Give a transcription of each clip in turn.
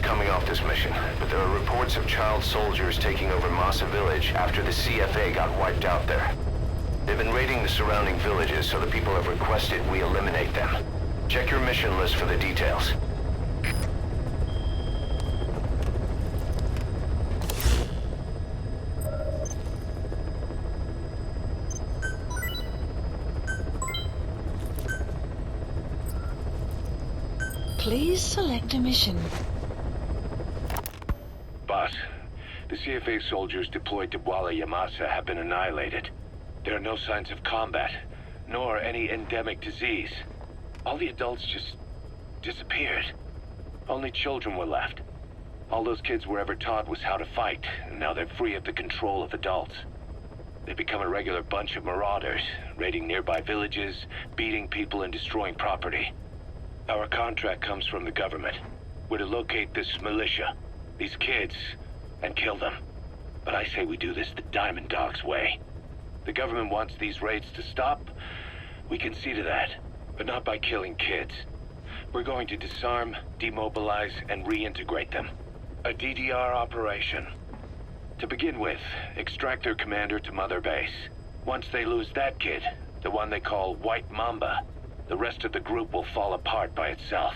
coming off this mission, but there are reports of child soldiers taking over Massa village after the CFA got wiped out there. They've been raiding the surrounding villages, so the people have requested we eliminate them. Check your mission list for the details. Please select a mission. Boss, the CFA soldiers deployed to Bwala Yamasa have been annihilated. There are no signs of combat, nor any endemic disease. All the adults just disappeared. Only children were left. All those kids were ever taught was how to fight, and now they're free of the control of adults. They've become a regular bunch of marauders, raiding nearby villages, beating people and destroying property. Our contract comes from the government. We're to locate this militia, these kids, and kill them. But I say we do this the Diamond Dog's way. The government wants these raids to stop. We can see to that, but not by killing kids. We're going to disarm, demobilize, and reintegrate them. A DDR operation. To begin with, extract their commander to Mother Base. Once they lose that kid, the one they call White Mamba, the rest of the group will fall apart by itself.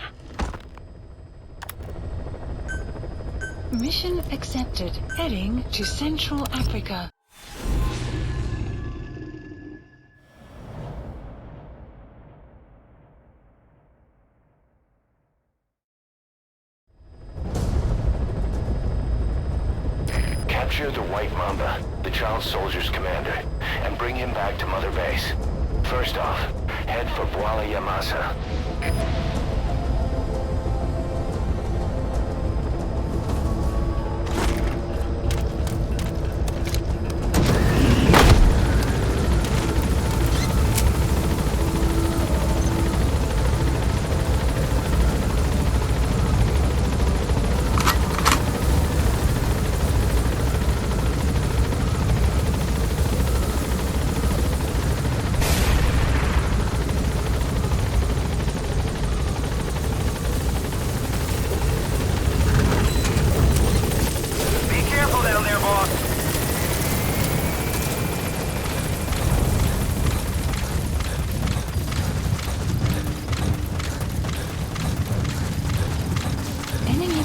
Mission accepted. Heading to Central Africa. Capture the White Mamba, the child soldier's commander, and bring him back to Mother Base. First off, head for Bwala Yamasa.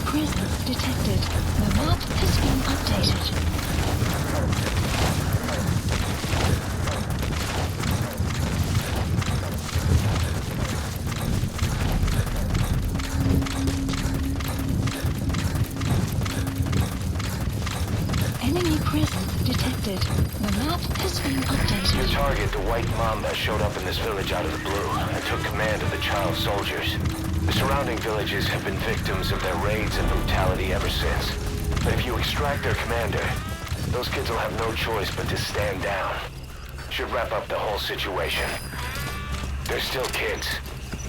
Presence detected. The map has been updated. Enemy presence detected. The map has been updated. Your target, the White Mamba, showed up in this village out of the blue and took command of the child soldiers. The surrounding villages have been victims of their raids and brutality ever since. But if you extract their commander, those kids will have no choice but to stand down. Should wrap up the whole situation. They're still kids.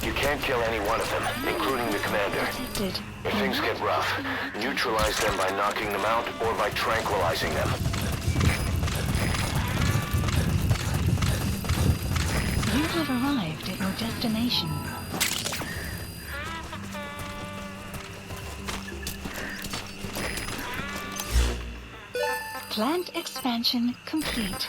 You can't kill any one of them, including the commander. Detected. If things get rough, neutralize them by knocking them out or by tranquilizing them. You have arrived at your destination. Plant expansion complete.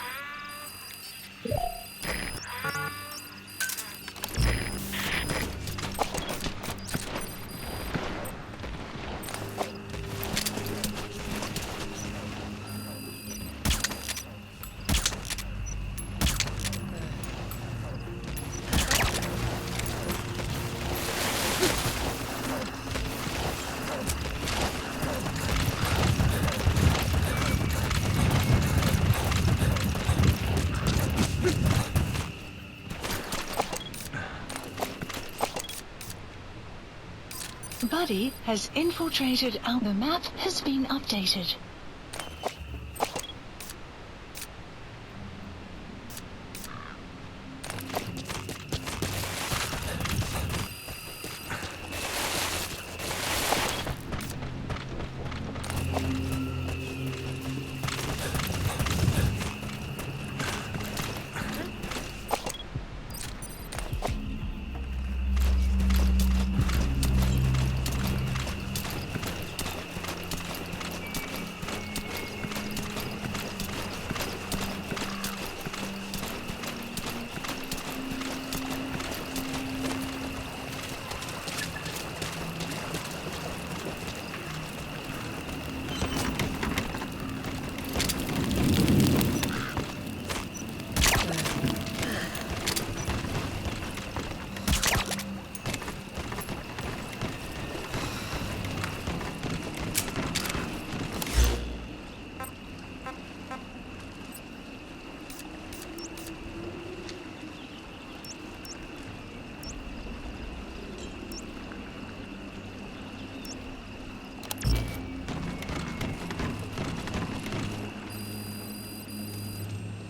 Buddy has infiltrated our... The map has been updated.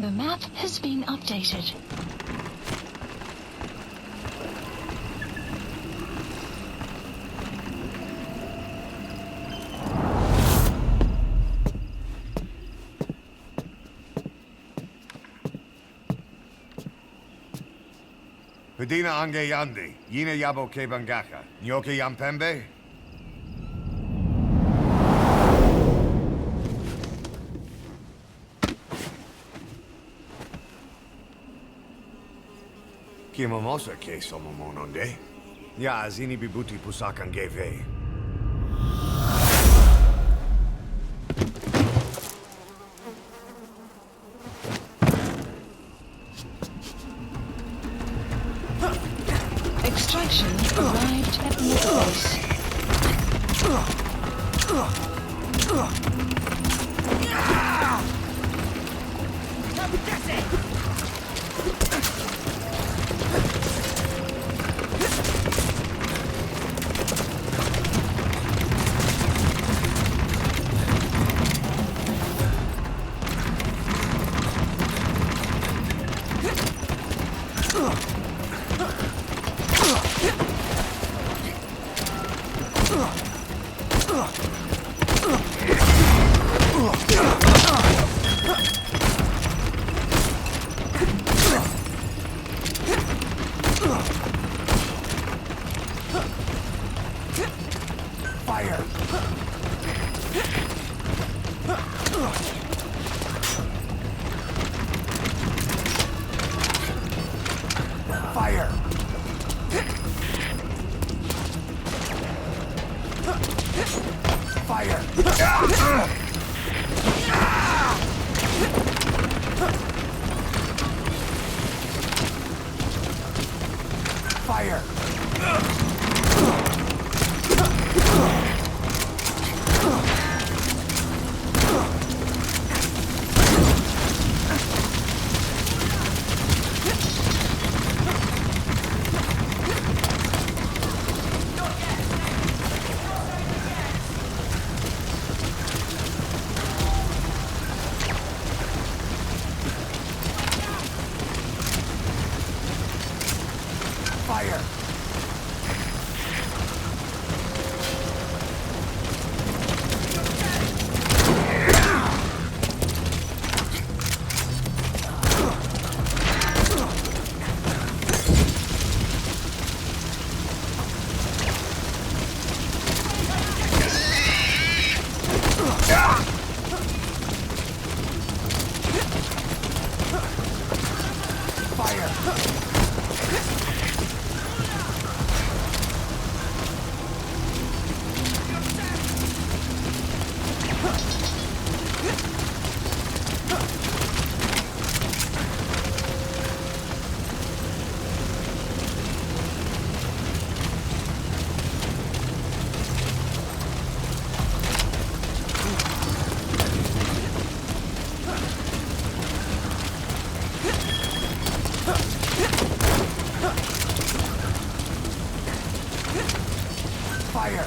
The map has been updated. Pedina ange yandi, yina yabo ke bangaka, nyoke yampembe? Kimomosa ke somomononde? Ya zini bibuti pusakan geve. Extraction arrived at the base. Fire! Fire! Fire! Fire! Fire! Fire!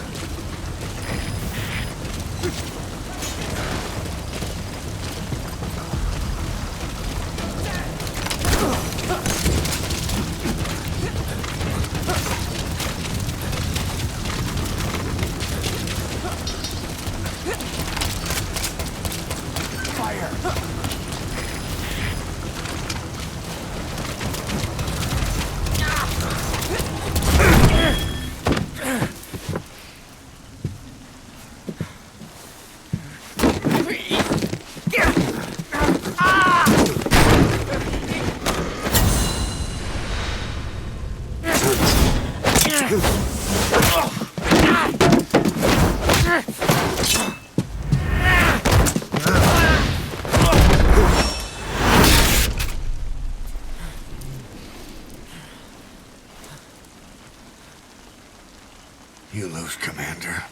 You lose, Commander.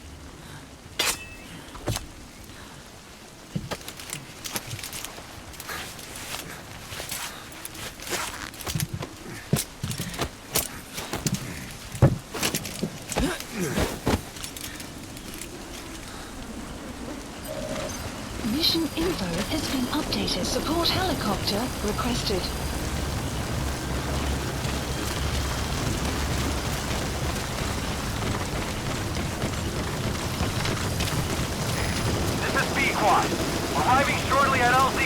Mission info has been updated. Support helicopter requested. This is B-Quad. Arriving shortly at LZ.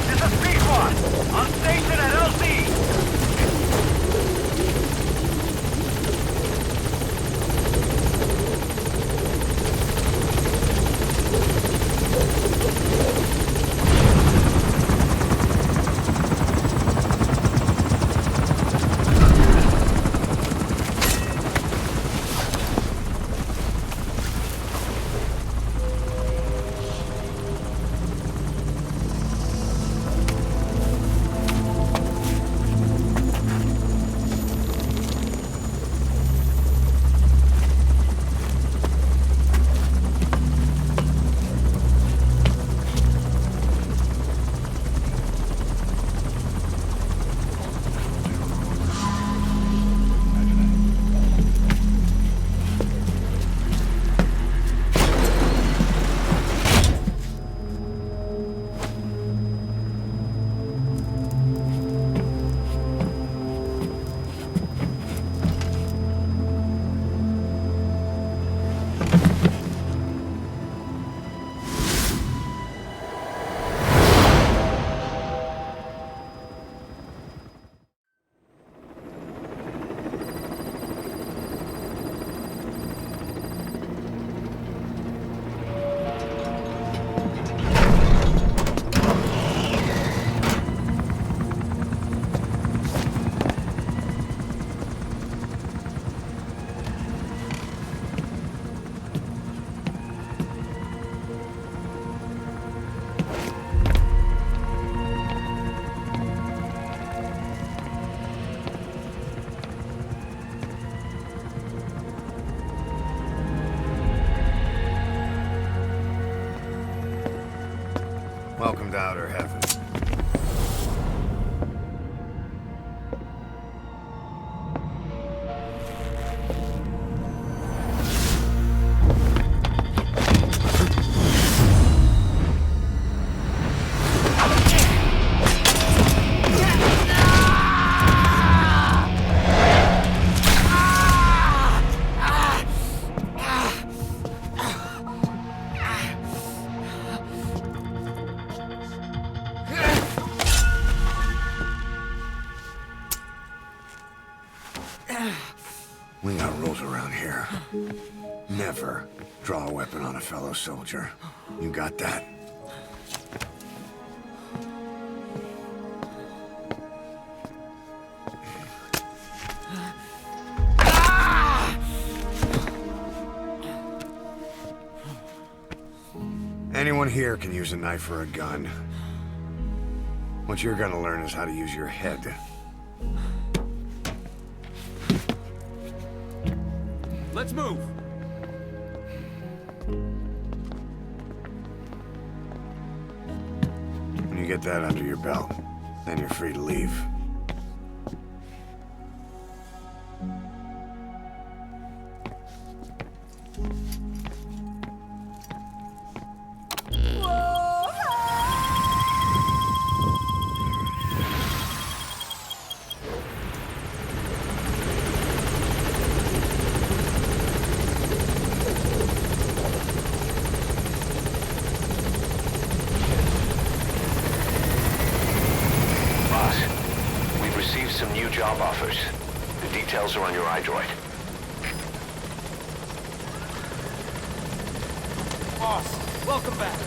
This is B-Quad. On station at LZ. Welcome to outer heaven. We got rules around here. Never draw a weapon on a fellow soldier. You got that? Anyone here can use a knife or a gun. What you're gonna learn is how to use your head. Let's move. When you get that under your belt, then you're free to leave. Some new job offers. The details are on your iDroid. Boss, welcome back.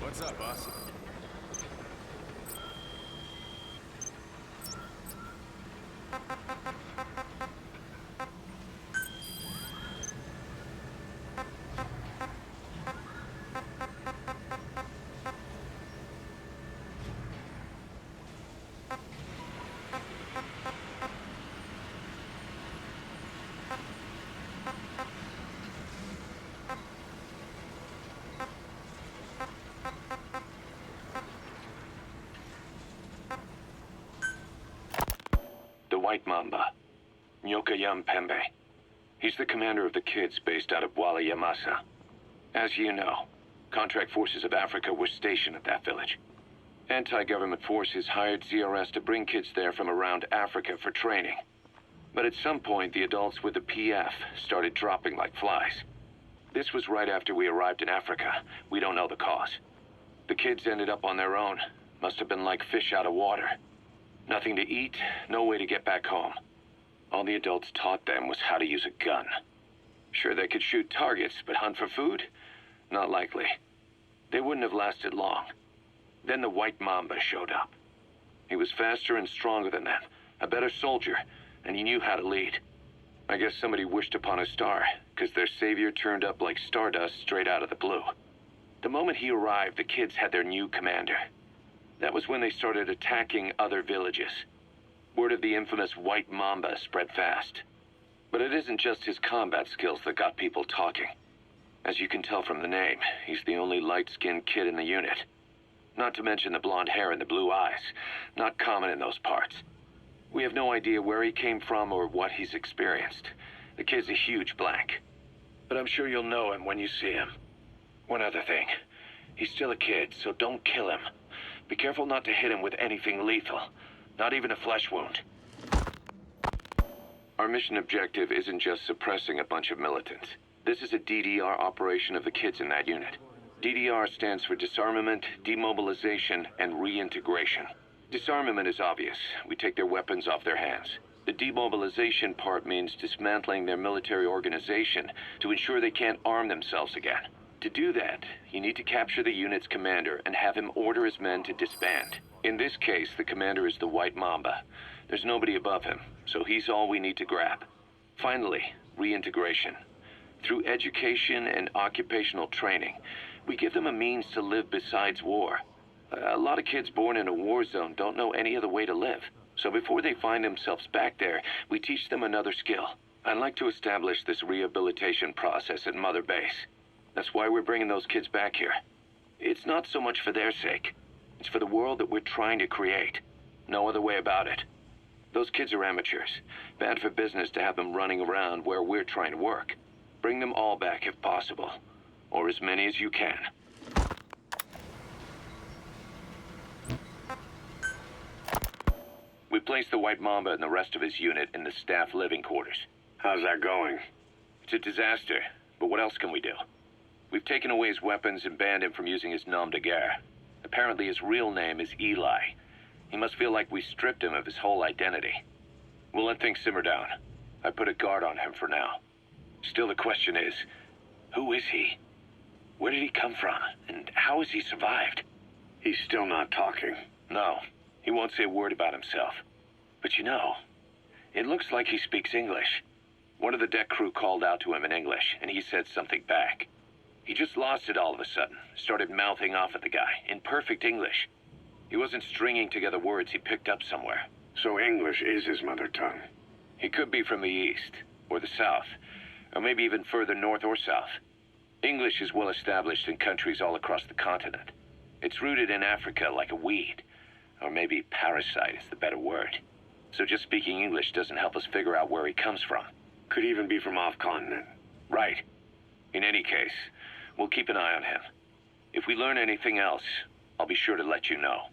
What's up, boss? White Mamba, Nyokayam Pembe. He's the commander of the kids based out of Wala Yamasa. As you know, contract forces of Africa were stationed at that village. Anti-government forces hired ZRS to bring kids there from around Africa for training. But at some point, the adults with the PF started dropping like flies. This was right after we arrived in Africa. We don't know the cause. The kids ended up on their own. Must have been like fish out of water. Nothing to eat, no way to get back home. All the adults taught them was how to use a gun. Sure, they could shoot targets, but hunt for food? Not likely. They wouldn't have lasted long. Then the White Mamba showed up. He was faster and stronger than them, a better soldier, and he knew how to lead. I guess somebody wished upon a star, because their savior turned up like stardust straight out of the blue. The moment he arrived, the kids had their new commander. That was when they started attacking other villages. Word of the infamous White Mamba spread fast. But it isn't just his combat skills that got people talking. As you can tell from the name, he's the only light-skinned kid in the unit. Not to mention the blonde hair and the blue eyes. Not common in those parts. We have no idea where he came from or what he's experienced. The kid's a huge blank. But I'm sure you'll know him when you see him. One other thing. He's still a kid, so don't kill him. Be careful not to hit him with anything lethal. Not even a flesh wound. Our mission objective isn't just suppressing a bunch of militants. This is a DDR operation of the kids in that unit. DDR stands for disarmament, demobilization, and reintegration. Disarmament is obvious. We take their weapons off their hands. The demobilization part means dismantling their military organization to ensure they can't arm themselves again. To do that, you need to capture the unit's commander and have him order his men to disband. In this case, the commander is the White Mamba. There's nobody above him, so he's all we need to grab. Finally, reintegration. Through education and occupational training, we give them a means to live besides war. A lot of kids born in a war zone don't know any other way to live. So before they find themselves back there, we teach them another skill. I'd like to establish this rehabilitation process at Mother Base. That's why we're bringing those kids back here. It's not so much for their sake. It's for the world that we're trying to create. No other way about it. Those kids are amateurs. Bad for business to have them running around where we're trying to work. Bring them all back if possible. Or as many as you can. We placed the White Mamba and the rest of his unit in the staff living quarters. How's that going? It's a disaster, but what else can we do? We've taken away his weapons and banned him from using his nom de guerre. Apparently his real name is Eli. He must feel like we stripped him of his whole identity. We'll let things simmer down. I put a guard on him for now. Still the question is, who is he? Where did he come from? And how has he survived? He's still not talking. No, he won't say a word about himself. But you know, it looks like he speaks English. One of the deck crew called out to him in English, and he said something back. He just lost it all of a sudden, started mouthing off at the guy, in perfect English. He wasn't stringing together words he picked up somewhere. So English is his mother tongue. He could be from the east, or the south, or maybe even further north or south. English is well established in countries all across the continent. It's rooted in Africa like a weed, or maybe parasite is the better word. So just speaking English doesn't help us figure out where he comes from. Could even be from off-continent. Right. In any case, we'll keep an eye on him. If we learn anything else, I'll be sure to let you know.